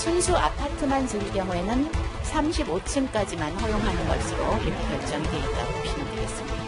순수 아파트만 지을 경우에는 35층까지만 허용하는 것으로 이렇게 결정이 되어 있다고 보시면 되겠습니다.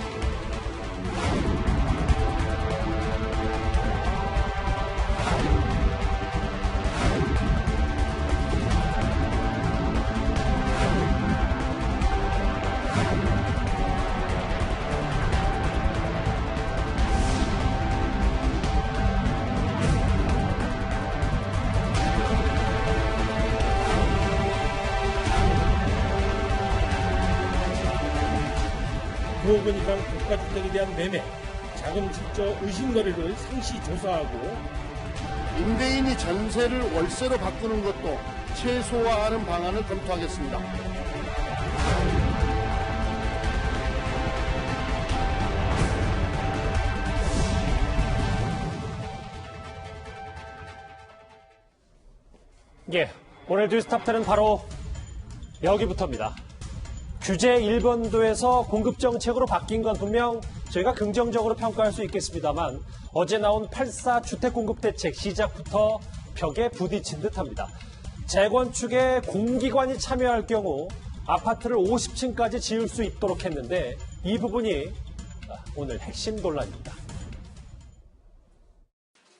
억 원 이상 국가주택에 대한 매매, 자금 질적 의심 거래를 상시 조사하고 임대인이 전세를 월세로 바꾸는 것도 최소화하는 방안을 검토하겠습니다. 예, 오늘 뉴스탑10은 바로 여기부터입니다. 규제 1번도에서 공급 정책으로 바뀐 건 분명 저희가 긍정적으로 평가할 수 있겠습니다만 어제 나온 8.4 주택공급대책 시작부터 벽에 부딪힌 듯합니다. 재건축에 공기관이 참여할 경우 아파트를 50층까지 지을 수 있도록 했는데 이 부분이 오늘 핵심 논란입니다.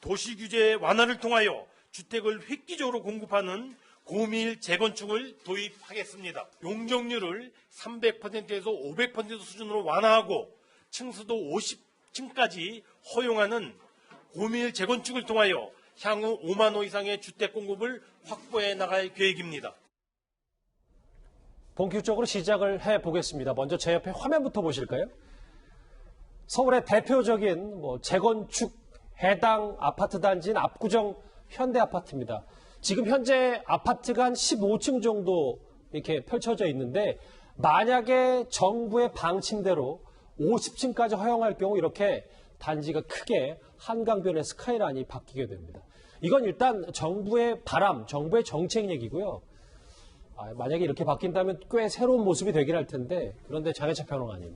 도시규제 완화를 통하여 주택을 획기적으로 공급하는 고밀 재건축을 도입하겠습니다. 용적률을 300%에서 500% 수준으로 완화하고 층수도 50층까지 허용하는 고밀 재건축을 통하여 향후 5만 호 이상의 주택 공급을 확보해 나갈 계획입니다. 본격적으로 시작을 해보겠습니다. 먼저 제 옆에 화면부터 보실까요? 서울의 대표적인 재건축 해당 아파트 단지인 압구정 현대아파트입니다. 지금 현재 아파트가 한 15층 정도 이렇게 펼쳐져 있는데 만약에 정부의 방침대로 50층까지 허용할 경우 이렇게 단지가 크게 한강변의 스카이라인이 바뀌게 됩니다. 이건 일단 정부의 바람, 정부의 정책 얘기고요. 만약에 이렇게 바뀐다면 꽤 새로운 모습이 되긴 할 텐데 그런데 장혜철 평론가님.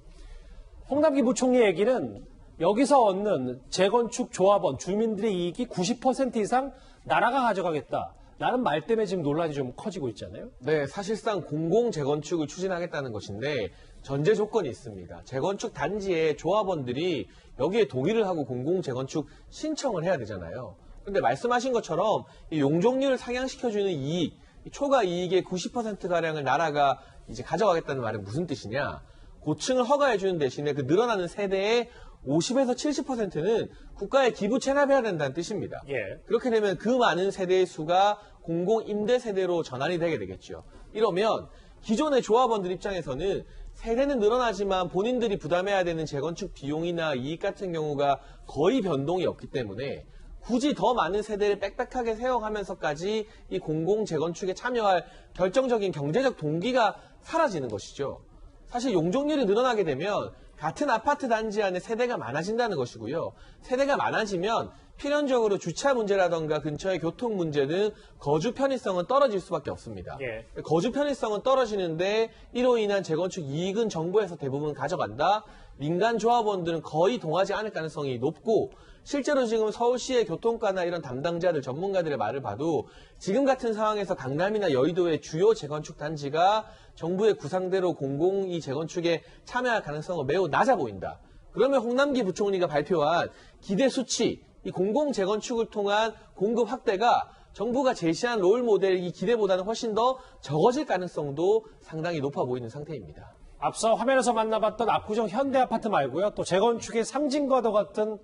홍남기 부총리 얘기는 여기서 얻는 재건축 조합원, 주민들의 이익이 90% 이상 나라가 가져가겠다. 라는 말 때문에 지금 논란이 좀 커지고 있잖아요. 네, 사실상 공공 재건축을 추진하겠다는 것인데 전제 조건이 있습니다. 재건축 단지의 조합원들이 여기에 동의를 하고 공공 재건축 신청을 해야 되잖아요. 그런데 말씀하신 것처럼 이 용적률을 상향시켜주는 이익, 초과 이익의 90%가량을 나라가 이제 가져가겠다는 말은 무슨 뜻이냐? 고층을 허가해주는 대신에 그 늘어나는 세대의 50에서 70%는 국가에 기부 체납해야 된다는 뜻입니다. 예. 그렇게 되면 그 많은 세대의 수가 공공 임대 세대로 전환이 되게 되겠죠. 이러면 기존의 조합원들 입장에서는 세대는 늘어나지만 본인들이 부담해야 되는 재건축 비용이나 이익 같은 경우가 거의 변동이 없기 때문에 굳이 더 많은 세대를 빽빽하게 세워가면서까지 이 공공 재건축에 참여할 결정적인 경제적 동기가 사라지는 것이죠. 사실 용적률이 늘어나게 되면 같은 아파트 단지 안에 세대가 많아진다는 것이고요. 세대가 많아지면 필연적으로 주차 문제라던가 근처의 교통 문제는 거주 편의성은 떨어질 수밖에 없습니다. 예. 거주 편의성은 떨어지는데 이로 인한 재건축 이익은 정부에서 대부분 가져간다. 민간 조합원들은 거의 동하지 않을 가능성이 높고 실제로 지금 서울시의 교통과나 이런 담당자들, 전문가들의 말을 봐도 지금 같은 상황에서 강남이나 여의도의 주요 재건축 단지가 정부의 구상대로 공공이 재건축에 참여할 가능성은 매우 낮아 보인다. 그러면 홍남기 부총리가 발표한 기대 수치, 이 공공 재건축을 통한 공급 확대가 정부가 제시한 롤 모델 이 기대보다는 훨씬 더 적어질 가능성도 상당히 높아 보이는 상태입니다. 앞서 화면에서 만나봤던 압구정 현대아파트 말고요. 또 재건축의 상징과도 같은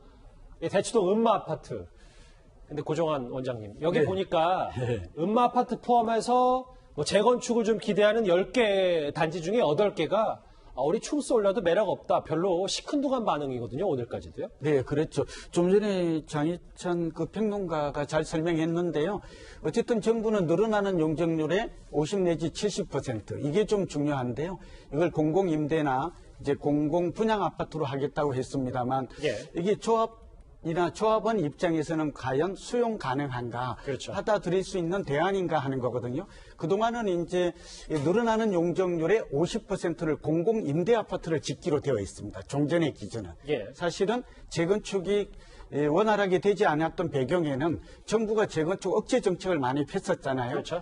대치동 음마아파트. 근데 고정환 원장님, 여기 보니까 음마아파트 포함해서 재건축을 좀 기대하는 10개 단지 중에 8개가 우리 춤수 올려도 매력 없다. 별로 시큰둥한 반응이거든요. 오늘까지도요. 네, 그렇죠. 좀 전에 장희찬 그 평론가가 잘 설명했는데요. 어쨌든 정부는 늘어나는 용적률의 50 내지 70% 이게 좀 중요한데요. 이걸 공공임대나 이제 공공 분양 아파트로 하겠다고 했습니다만 예. 이게 조합 기업이나 조합원 입장에서는 과연 수용 가능한가, 그렇죠. 받아들일 수 있는 대안인가 하는 거거든요. 그동안은 이제 늘어나는 용적률의 50%를 공공 임대 아파트를 짓기로 되어 있습니다. 종전의 기준은. 예. 사실은 재건축이 원활하게 되지 않았던 배경에는 정부가 재건축 억제 정책을 많이 폈었잖아요. 그렇죠.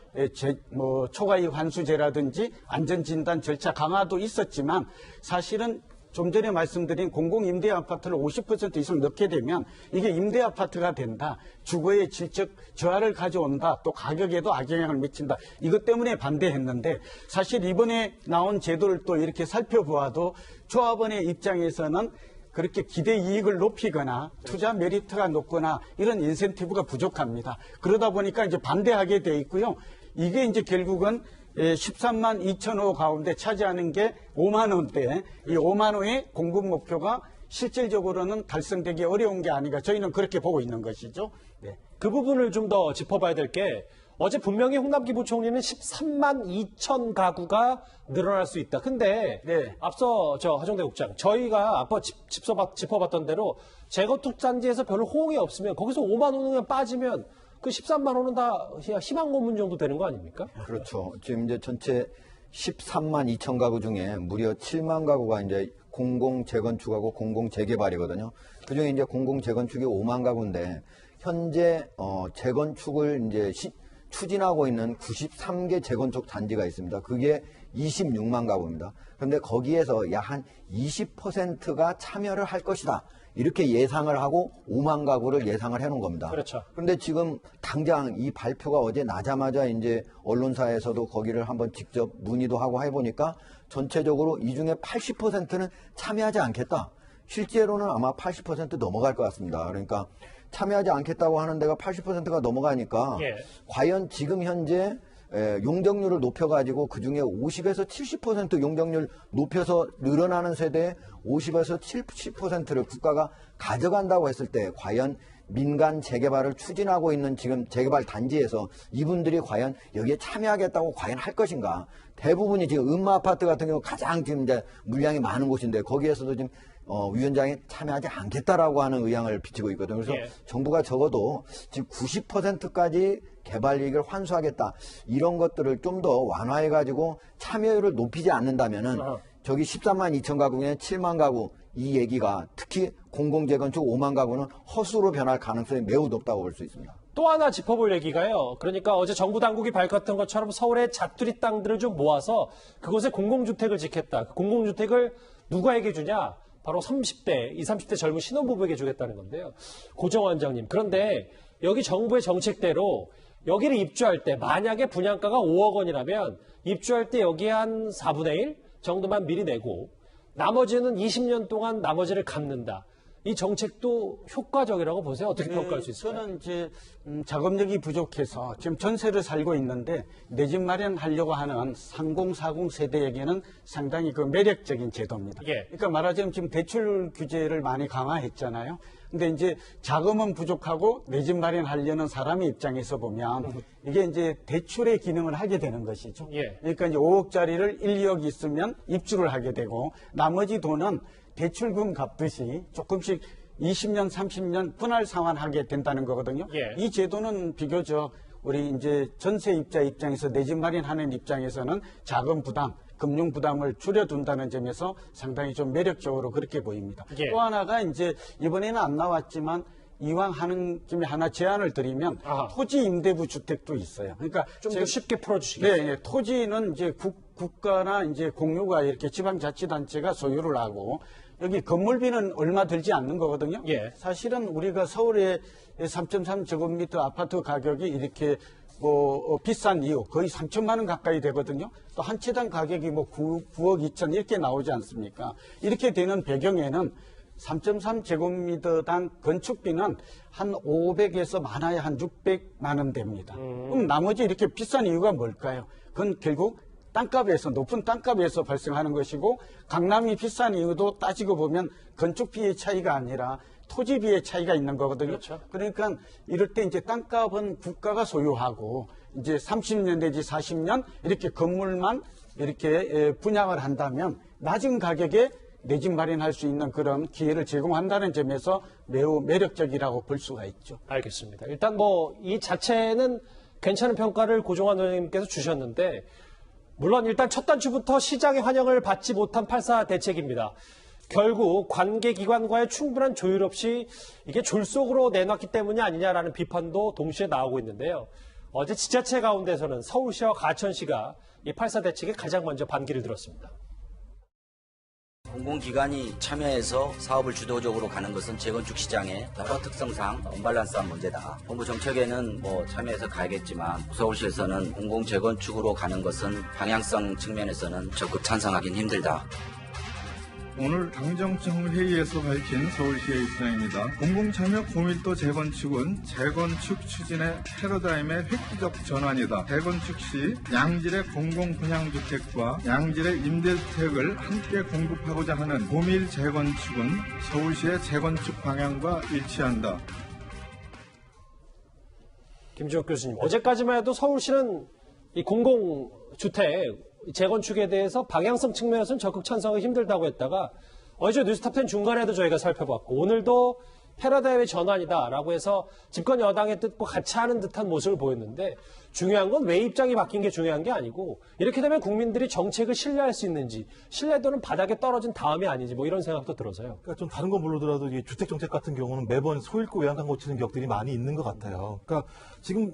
초과이익 환수제라든지 안전진단 절차 강화도 있었지만 사실은 좀 전에 말씀드린 공공임대 아파트를 50% 이상 넣게 되면 이게 임대 아파트가 된다. 주거의 질적 저하를 가져온다. 또 가격에도 악영향을 미친다. 이것 때문에 반대했는데 사실 이번에 나온 제도를 또 이렇게 살펴보아도 조합원의 입장에서는 그렇게 기대 이익을 높이거나 투자 메리트가 높거나 이런 인센티브가 부족합니다. 그러다 보니까 이제 반대하게 돼 있고요. 이게 이제 결국은 13만 2천 호 가운데 차지하는 게 5만 원대, 이 5만 호의 공급 목표가 실질적으로는 달성되기 어려운 게 아닌가 저희는 그렇게 보고 있는 것이죠. 네. 그 부분을 좀 더 짚어봐야 될 게 어제 분명히 홍남기 부총리는 13만 2천 가구가 늘어날 수 있다. 근데 네. 앞서 하정대 국장 저희가 아까 짚어봤던 대로 재건축 단지에서 별로 호응이 없으면 거기서 5만 원은 빠지면 그 13만 원은 다 희망 고문 정도 되는 거 아닙니까? 그렇죠. 지금 이제 전체 13만 2천 가구 중에 무려 7만 가구가 이제 공공 재건축하고 공공 재개발이거든요. 그중에 이제 공공 재건축이 5만 가구인데 현재 재건축을 이제 추진하고 있는 93개 재건축 단지가 있습니다. 그게 26만 가구입니다. 그런데 거기에서 약 한 20%가 참여를 할 것이다. 이렇게 예상을 하고 5만 가구를 예상을 해놓은 겁니다. 그렇죠. 그런데 지금 당장 이 발표가 어제 나자마자 이제 언론사에서도 거기를 한번 직접 문의도 하고 해보니까 전체적으로 이 중에 80%는 참여하지 않겠다. 실제로는 아마 80% 넘어갈 것 같습니다. 그러니까 참여하지 않겠다고 하는 데가 80%가 넘어가니까 예. 과연 지금 현재 용적률을 높여가지고 그중에 50에서 70% 용적률 높여서 늘어나는 세대에 50에서 70%를 국가가 가져간다고 했을 때 과연 민간 재개발을 추진하고 있는 지금 재개발 단지에서 이분들이 과연 여기에 참여하겠다고 과연 할 것인가. 대부분이 지금 음마아파트 같은 경우 가장 지금 이제 물량이 많은 곳인데 거기에서도 지금 위원장이 참여하지 않겠다라고 하는 의향을 비치고 있거든요. 그래서 예. 정부가 적어도 지금 90%까지 개발 이익을 환수하겠다. 이런 것들을 좀 더 완화해가지고 참여율을 높이지 않는다면은 저기 13만 2천 가구에 7만 가구 이 얘기가 특히 공공재건축 5만 가구는 허수로 변할 가능성이 매우 높다고 볼 수 있습니다. 또 하나 짚어볼 얘기가요. 그러니까 어제 정부 당국이 밝혔던 것처럼 서울의 자투리 땅들을 좀 모아서 그곳에 공공주택을 짓겠다. 그 공공주택을 누구에게 주냐? 바로 30대, 20, 30대 젊은 신혼부부에게 주겠다는 건데요. 고정원 원장님. 그런데 여기 정부의 정책대로 여기를 입주할 때 만약에 분양가가 5억 원이라면 입주할 때 여기에 한 4분의 1 정도만 미리 내고 나머지는 20년 동안 나머지를 갚는다. 이 정책도 효과적이라고 보세요? 어떻게 평가할 수 있을까요? 저는 이제 자금력이 부족해서 지금 전세를 살고 있는데 내 집 마련하려고 하는 30, 40 세대에게는 상당히 그 매력적인 제도입니다. 예. 그러니까 말하자면 지금 대출 규제를 많이 강화했잖아요. 근데 이제 자금은 부족하고 내 집 마련하려는 사람의 입장에서 보면 이게 이제 대출의 기능을 하게 되는 것이죠. 예. 그러니까 이제 5억짜리를 1, 2억 있으면 입주를 하게 되고 나머지 돈은 대출금 갚듯이 조금씩 20년, 30년 분할 상환하게 된다는 거거든요. 예. 이 제도는 비교적 우리 이제 전세입자 입장에서 내 집 마련하는 입장에서는 자금 부담, 금융 부담을 줄여둔다는 점에서 상당히 좀 매력적으로 그렇게 보입니다. 예. 또 하나가 이제 이번에는 안 나왔지만 이왕 하는 김에 하나 제안을 드리면 아하. 토지 임대부 주택도 있어요. 그러니까 좀 더 쉽게 풀어주시겠어요? 네, 토지는 이제 국가나 이제 공유가 이렇게 지방자치단체가 소유를 하고 여기 건물비는 얼마 들지 않는 거거든요. 예. 사실은 우리가 서울의 3.3제곱미터 아파트 가격이 이렇게 비싼 이유 거의 3천만 원 가까이 되거든요. 또 한 채당 가격이 9억 2천 이렇게 나오지 않습니까? 이렇게 되는 배경에는 3.3제곱미터당 건축비는 한 500에서 많아야 한 600만 원 됩니다. 그럼 나머지 이렇게 비싼 이유가 뭘까요? 그건 결국 땅값에서 높은 땅값에서 발생하는 것이고 강남이 비싼 이유도 따지고 보면 건축비의 차이가 아니라 토지비의 차이가 있는 거거든요. 그렇죠. 그러니까 이럴 때 이제 땅값은 국가가 소유하고 이제 30년 내지 40년 이렇게 건물만 이렇게 분양을 한다면 낮은 가격에 내 집 마련할 수 있는 그런 기회를 제공한다는 점에서 매우 매력적이라고 볼 수가 있죠. 알겠습니다. 일단 뭐 이 자체는 괜찮은 평가를 고종환 의원님께서 주셨는데 물론 일단 첫 단추부터 시장의 환영을 받지 못한 8.4 대책입니다. 결국 관계기관과의 충분한 조율 없이 이게 졸속으로 내놨기 때문이 아니냐라는 비판도 동시에 나오고 있는데요. 어제 지자체 가운데서는 서울시와 가천시가 이 8.4 대책에 가장 먼저 반기를 들었습니다. 공공기관이 참여해서 사업을 주도적으로 가는 것은 재건축 시장의 여러 특성상 언밸런스한 문제다. 정부 정책에는 참여해서 가야겠지만 서울시에서는 공공재건축으로 가는 것은 방향성 측면에서는 적극 찬성하기는 힘들다. 오늘 당정청회의에서 밝힌 서울시의 입장입니다. 공공참여 고밀도 재건축은 재건축 추진의 패러다임의 획기적 전환이다. 재건축 시 양질의 공공분양주택과 양질의 임대주택을 함께 공급하고자 하는 고밀 재건축은 서울시의 재건축 방향과 일치한다. 김지욱 교수님, 어제까지만 해도 서울시는 이 공공주택 재건축에 대해서 방향성 측면에서는 적극 찬성하기 힘들다고 했다가 어제 뉴스탑10 중간에도 저희가 살펴봤고 오늘도 패러다임의 전환이다라고 해서 집권 여당의 뜻과 같이 하는 듯한 모습을 보였는데 중요한 건 왜 입장이 바뀐 게 중요한 게 아니고 이렇게 되면 국민들이 정책을 신뢰할 수 있는지 신뢰도는 바닥에 떨어진 다음이 아닌지 뭐 이런 생각도 들어서요. 그러니까 좀 다른 건 모르더라도 이 주택 정책 같은 경우는 매번 소잃고 외양간 고치는 격들이 많이 있는 것 같아요. 그러니까 지금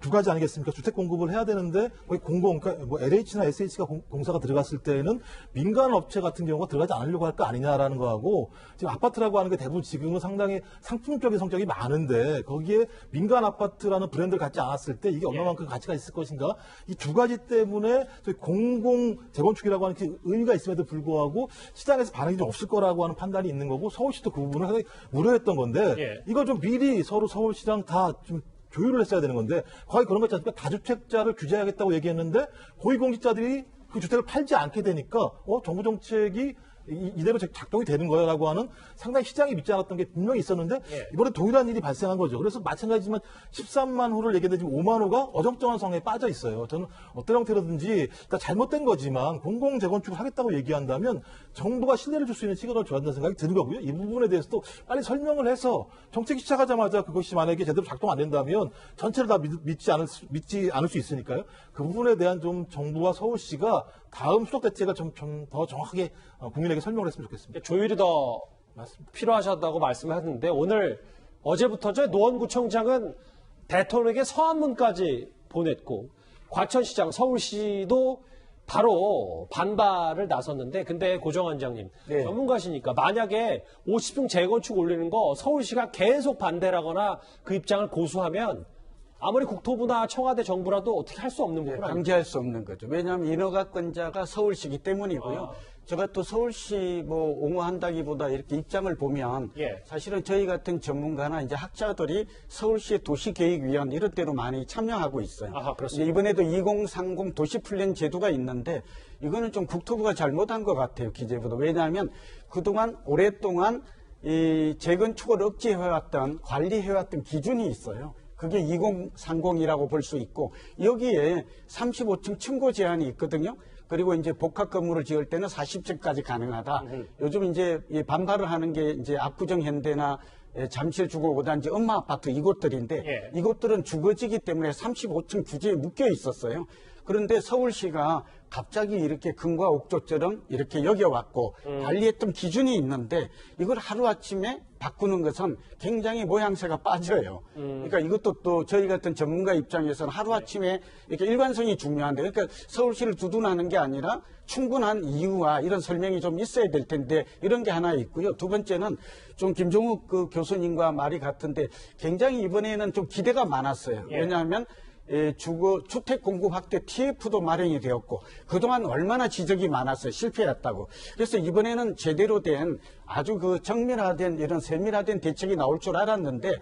두 가지 아니겠습니까? 주택 공급을 해야 되는데 거의 그러니까 LH나 SH가 공사가 들어갔을 때는 민간 업체 같은 경우가 들어가지 않으려고 할 거 아니냐라는 거하고 지금 아파트라고 하는 게 대부분 지금은 상당히 상품적인 성격이 많은데 거기에 민간 아파트라는 브랜드를 갖지 않았을 때 이게 얼마만큼 가치가 있을 것인가? 이 두 가지 때문에 저희 공공 재건축이라고 하는 의미가 있음에도 불구하고 시장에서 반응이 좀 없을 거라고 하는 판단이 있는 거고 서울시도 그 부분을 상당히 우려했던 건데 이걸 좀 미리 서로 서울시랑 다 좀 조율을 했어야 되는 건데 거의 그런 거 있지 않습니까? 다주택자를 규제하겠다고 얘기했는데 고위공직자들이 그 주택을 팔지 않게 되니까 정부 정책이 이대로 작동이 되는 거야라고 하는 상당히 시장이 믿지 않았던 게 분명히 있었는데 이번에 동일한 일이 발생한 거죠. 그래서 마찬가지지만 13만 호를 얘기했는데 지금 5만 호가 어정쩡한 상황에 빠져 있어요. 저는 어떤 형태로든지 잘못된 거지만 공공 재건축을 하겠다고 얘기한다면 정부가 신뢰를 줄 수 있는 시그널을 줘야 한다는 생각이 드는 거고요. 이 부분에 대해서도 빨리 설명을 해서 정책이 시작하자마자 그것이 만약에 제대로 작동 안 된다면 전체를 다 믿지 않을 수 있으니까요. 그 부분에 대한 좀 정부와 서울시가 다음 수도 대책을 좀 더 정확하게 국민에게 설명을 했으면 좋겠습니다. 조율이 더 필요하셨다고 말씀하셨는데 어제부터 노원구청장은 대통령에게 서한문까지 보냈고 과천시장, 서울시도 바로 반발을 나섰는데 근데 고정환 장님 전문가시니까 만약에 50평 재건축 올리는 거 서울시가 계속 반대라거나 그 입장을 고수하면 아무리 국토부나 청와대 정부라도 어떻게 할 수 없는 부분 아닙니까? 강제할 수 없는 거죠. 왜냐하면 인허가권자가 서울시기 때문이고요. 제가 또 서울시 옹호한다기보다 이렇게 입장을 보면 사실은 저희 같은 전문가나 이제 학자들이 서울시의 도시계획위원 이런 데로 많이 참여하고 있어요. 그렇습니다. 이번에도 2030 도시플랜 제도가 있는데 이거는 좀 국토부가 잘못한 것 같아요. 기재부도. 왜냐하면 그동안 오랫동안 이 재건축을 억제해왔던 관리해왔던 기준이 있어요. 그게 2030이라고 볼 수 있고 여기에 35층 층고 제한이 있거든요. 그리고 이제 복합 건물을 지을 때는 40층까지 가능하다. 요즘 이제 반발을 하는 게 이제 압구정 현대나 잠실 주거보다 이제 엄마 아파트 이곳들인데 이곳들은 주거지기 때문에 35층 규제에 묶여 있었어요. 그런데 서울시가 갑자기 이렇게 금과 옥조처럼 이렇게 여겨왔고 관리했던 기준이 있는데 이걸 하루아침에 바꾸는 것은 굉장히 모양새가 빠져요. 그러니까 이것도 또 저희 같은 전문가 입장에서는 하루아침에 이렇게 일관성이 중요한데 그러니까 서울시를 두둔하는 게 아니라 충분한 이유와 이런 설명이 좀 있어야 될 텐데 이런 게 하나 있고요. 두 번째는 좀 김종욱 교수님과 말이 같은데 굉장히 이번에는 좀 기대가 많았어요. 왜냐하면 주택 공급 확대 TF도 마련이 되었고 그동안 얼마나 지적이 많았어요. 실패했다고. 그래서 이번에는 제대로 된 아주 정밀화된 이런 세밀화된 대책이 나올 줄 알았는데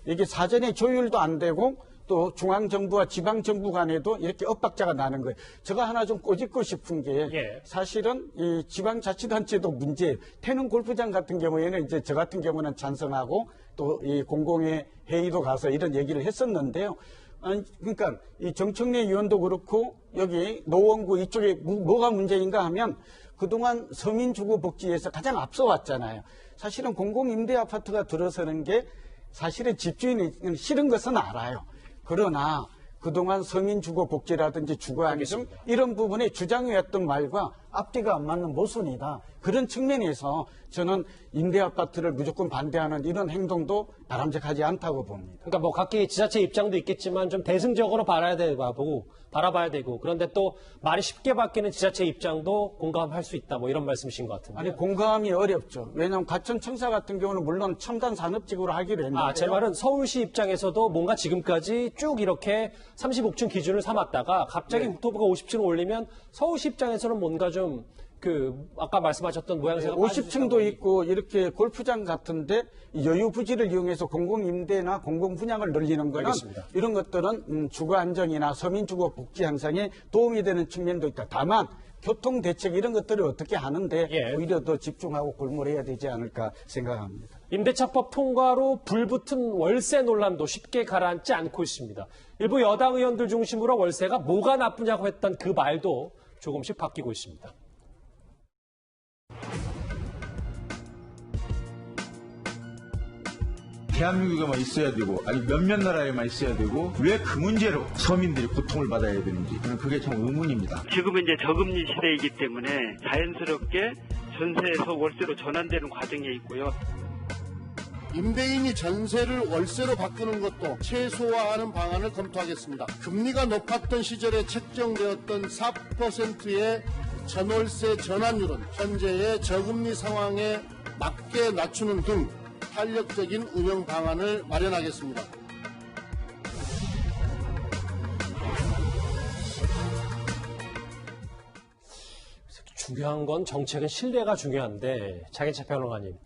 이게 사전에 조율도 안 되고 또 중앙정부와 지방정부 간에도 이렇게 엇박자가 나는 거예요. 제가 하나 좀 꼬집고 싶은 게 사실은 이 지방자치단체도 문제예요. 태릉 골프장 같은 경우에는 이제 저 같은 경우는 찬성하고 또 이 공공의 회의도 가서 이런 얘기를 했었는데요. 아니, 그러니까 이 정청래 의원도 그렇고 여기 노원구 이쪽에 뭐가 문제인가 하면 그동안 서민주거복지에서 가장 앞서 왔잖아요. 사실은 공공임대아파트가 들어서는 게 사실은 집주인이 싫은 것은 알아요. 그러나 그동안 서민주거복지라든지 주거안정 이런 부분에 주장해왔던 말과 앞뒤가 안 맞는 모순이다. 그런 측면에서 저는 임대아파트를 무조건 반대하는 이런 행동도 바람직하지 않다고 봅니다. 그러니까 뭐 각기 지자체 입장도 있겠지만 좀 대승적으로 바라봐야 되고 그런데 또 말이 쉽게 바뀌는 지자체 입장도 공감할 수 있다. 뭐 이런 말씀이신 것 같은데. 아니 공감이 어렵죠. 왜냐하면 과천청사 같은 경우는 물론 첨단 산업지구로 하기로 했는데. 제 말은 서울시 입장에서도 뭔가 지금까지 쭉 이렇게 35층 기준을 삼았다가 갑자기 국토부가 50층을 올리면 서울시 입장에서는 뭔가 좀 아까 말씀하셨던 모양새가 50층도 있고 이렇게 골프장 같은데 여유 부지를 이용해서 공공임대나 공공분양을 늘리는 거는 알겠습니다. 이런 것들은 주거 안정이나 서민주거 복지 향상에 도움이 되는 측면도 있다. 다만 교통대책 이런 것들을 어떻게 하는데 오히려 더 집중하고 골몰해야 되지 않을까 생각합니다. 임대차법 통과로 불붙은 월세 논란도 쉽게 가라앉지 않고 있습니다. 일부 여당 의원들 중심으로 월세가 뭐가 나쁘냐고 했던 그 말도 조금씩 바뀌고 있습니다. 대한민국에만 있어야 되고 아니 몇몇 나라에만 있어야 되고 왜 그 문제로 서민들이 고통을 받아야 되는지 저는 그게 참 의문입니다. 지금은 이제 저금리 시대이기 때문에 자연스럽게 전세에서 월세로 전환되는 과정에 있고요. 임대인이 전세를 월세로 바꾸는 것도 최소화하는 방안을 검토하겠습니다. 금리가 높았던 시절에 책정되었던 4%의 전월세 전환율은 현재의 저금리 상황에 맞게 낮추는 등 탄력적인 운영 방안을 마련하겠습니다. 중요한 건 정책은 신뢰가 중요한데 장혜철 평론가님.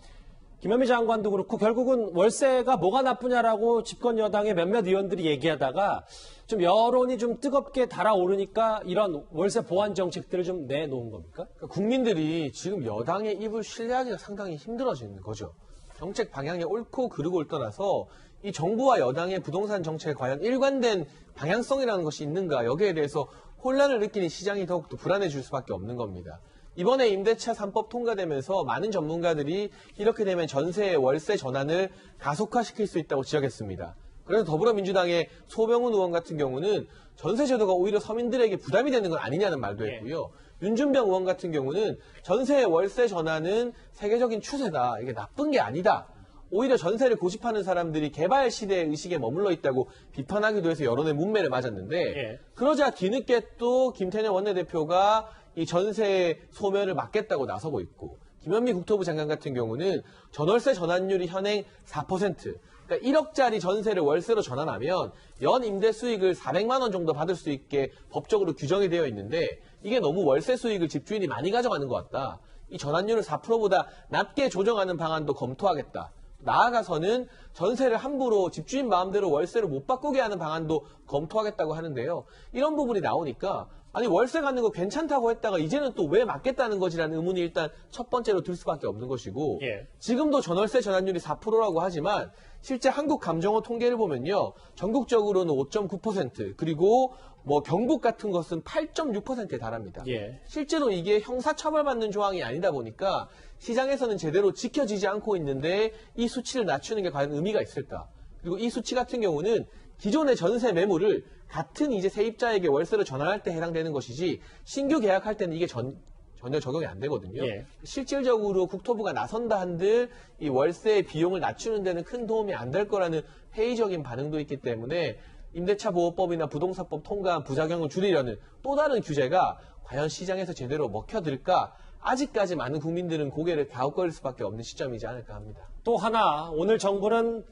김현미 장관도 그렇고 결국은 월세가 뭐가 나쁘냐라고 집권 여당의 몇몇 의원들이 얘기하다가 좀 여론이 좀 뜨겁게 달아오르니까 이런 월세 보완 정책들을 좀 내놓은 겁니까? 그러니까 국민들이 지금 여당의 입을 신뢰하기가 상당히 힘들어지는 거죠. 정책 방향이 옳고 그르고를 떠나서 이 정부와 여당의 부동산 정책에 과연 일관된 방향성이라는 것이 있는가 여기에 대해서 혼란을 느끼는 시장이 더욱더 불안해질 수밖에 없는 겁니다. 이번에 임대차 3법 통과되면서 많은 전문가들이 이렇게 되면 전세의 월세 전환을 가속화시킬 수 있다고 지적했습니다. 그래서 더불어민주당의 소병훈 의원 같은 경우는 전세 제도가 오히려 서민들에게 부담이 되는 건 아니냐는 말도 했고요. 윤준병 의원 같은 경우는 전세의 월세 전환은 세계적인 추세다. 이게 나쁜 게 아니다. 오히려 전세를 고집하는 사람들이 개발 시대의 의식에 머물러 있다고 비판하기도 해서 여론의 문매를 맞았는데 그러자 뒤늦게 또 김태년 원내대표가 이 전세 소멸을 막겠다고 나서고 있고 김현미 국토부 장관 같은 경우는 전월세 전환율이 현행 4%, 그러니까 1억짜리 전세를 월세로 전환하면 연 임대 수익을 400만 원 정도 받을 수 있게 법적으로 규정이 되어 있는데 이게 너무 월세 수익을 집주인이 많이 가져가는 것 같다. 이 전환율을 4%보다 낮게 조정하는 방안도 검토하겠다. 나아가서는 전세를 함부로 집주인 마음대로 월세로 못 바꾸게 하는 방안도 검토하겠다고 하는데요. 이런 부분이 나오니까 아니 월세 갖는 거 괜찮다고 했다가 이제는 또 왜 막겠다는 거지라는 의문이 일단 첫 번째로 들 수밖에 없는 것이고 지금도 전월세 전환율이 4%라고 하지만 실제 한국감정원 통계를 보면요. 전국적으로는 5.9% 그리고 뭐 경북 같은 것은 8.6%에 달합니다. 실제로 이게 형사처벌받는 조항이 아니다 보니까 시장에서는 제대로 지켜지지 않고 있는데 이 수치를 낮추는 게 과연 의미가 있을까? 그리고 이 수치 같은 경우는 기존의 전세 매물을 같은 이제 세입자에게 월세로 전환할 때 해당되는 것이지 신규 계약할 때는 이게 전혀 적용이 안 되거든요. 실질적으로 국토부가 나선다 한들 이 월세의 비용을 낮추는 데는 큰 도움이 안 될 거라는 회의적인 반응도 있기 때문에 임대차 보호법이나 부동산법 통과한 부작용을 줄이려는 또 다른 규제가 과연 시장에서 제대로 먹혀들까? 아직까지 많은 국민들은 고개를 갸웃거릴 수밖에 없는 시점이지 않을까 합니다. 또 하나 오늘 정부는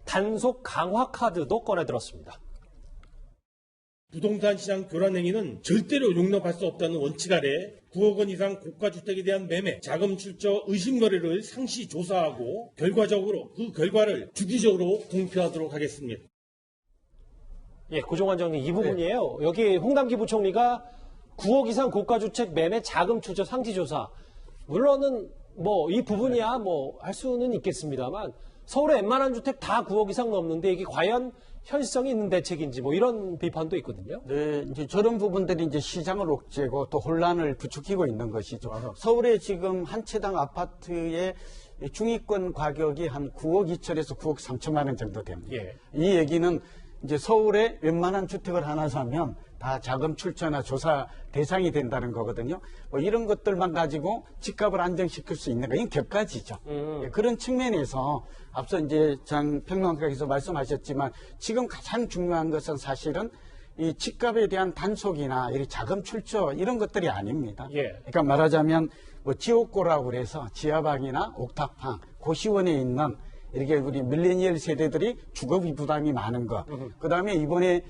단속 강화 카드도 꺼내들었습니다. 부동산 시장 교란 행위는 절대로 용납할 수 없다는 원칙 아래 9억 원 이상 고가주택에 대한 매매, 자금 출처 의심 거래를 상시 조사하고 결과적으로 그 결과를 주기적으로 공표하도록 하겠습니다. 고종환 정리 이 부분이에요. 여기 홍남기 부총리가 9억 이상 고가주택 매매 자금 출처 상시 조사. 물론은 뭐 이 부분이야 뭐 할 수는 있겠습니다만 서울의 웬만한 주택 다 9억 이상 넘는데 이게 과연 현실성이 있는 대책인지 뭐 이런 비판도 있거든요. 네, 이제 저런 부분들이 이제 시장을 옥죄고 또 혼란을 부추기고 있는 것이죠. 서울에 지금 한 채당 아파트의 중위권 가격이 한 9억 2천에서 9억 3천만 원 정도 됩니다. 예. 이 얘기는 이제 서울에 웬만한 주택을 하나 사면 다 자금 출처나 조사 대상이 된다는 거거든요. 뭐 이런 것들만 가지고 집값을 안정시킬 수 있는 거, 이건 격가지죠. 예, 그런 측면에서 앞서 이제 장 평론가께서 말씀하셨지만 지금 가장 중요한 것은 사실은 이 집값에 대한 단속이나 이 자금 출처 이런 것들이 아닙니다. 예. 그러니까 말하자면 뭐 지옥고라고 그래서 지하방이나 옥탑방, 고시원에 있는 이렇게 우리 밀레니얼 세대들이 주거비 부담이 많은 것. 그다음에 이번에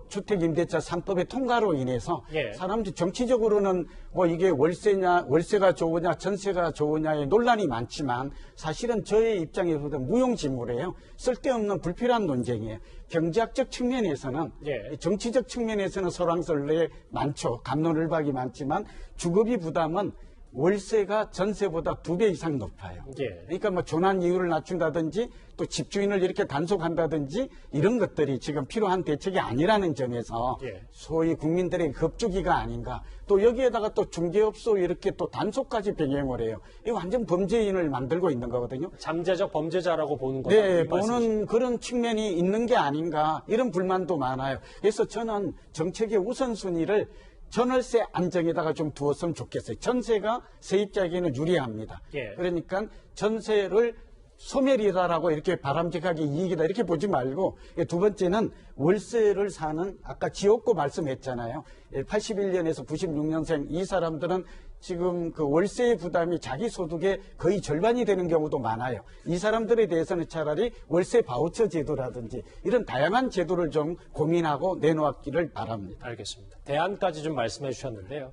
주택임대차 3법의 통과로 인해서 예. 사람들이 정치적으로는 뭐 이게 월세가 좋으냐 전세가 좋으냐의 논란이 많지만 사실은 저의 입장에서는 무용지물이에요. 쓸데없는 불필요한 논쟁이에요. 경제학적 측면에서는 예. 정치적 측면에서는 설왕설래 많죠. 갑론을박이 많지만 주거비 부담은 월세가 전세보다 2배 이상 높아요. 예. 그러니까 뭐 조난 이유를 낮춘다든지 또 집주인을 이렇게 단속한다든지 이런 것들이 지금 필요한 대책이 아니라는 점에서 예. 소위 국민들의 겁주기가 아닌가. 또 여기에다가 또 중개업소 이렇게 또 단속까지 병행을 해요. 이거 완전 범죄인을 만들고 있는 거거든요. 잠재적 범죄자라고 보는 거다. 네, 보는 그런 측면이 있는 게 아닌가 이런 불만도 많아요. 그래서 저는 정책의 우선순위를 전월세 안정에다가 좀 두었으면 좋겠어요. 전세가 세입자에게는 유리합니다. 예. 그러니까 전세를 소멸이다라고 이렇게 바람직하게 이익이다 이렇게 보지 말고 두 번째는 월세를 사는 아까 지옥고 말씀했잖아요. 81년에서 96년생 이 사람들은 지금 그 월세의 부담이 자기 소득의 거의 절반이 되는 경우도 많아요. 이 사람들에 대해서는 차라리 월세 바우처 제도라든지 이런 다양한 제도를 좀 고민하고 내놓았기를 바랍니다. 알겠습니다. 대안까지 좀 말씀해 주셨는데요.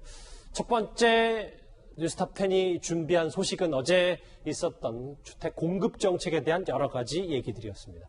첫 번째 뉴스탑 10이 준비한 소식은 어제 있었던 주택 공급 정책에 대한 여러 가지 얘기들이었습니다.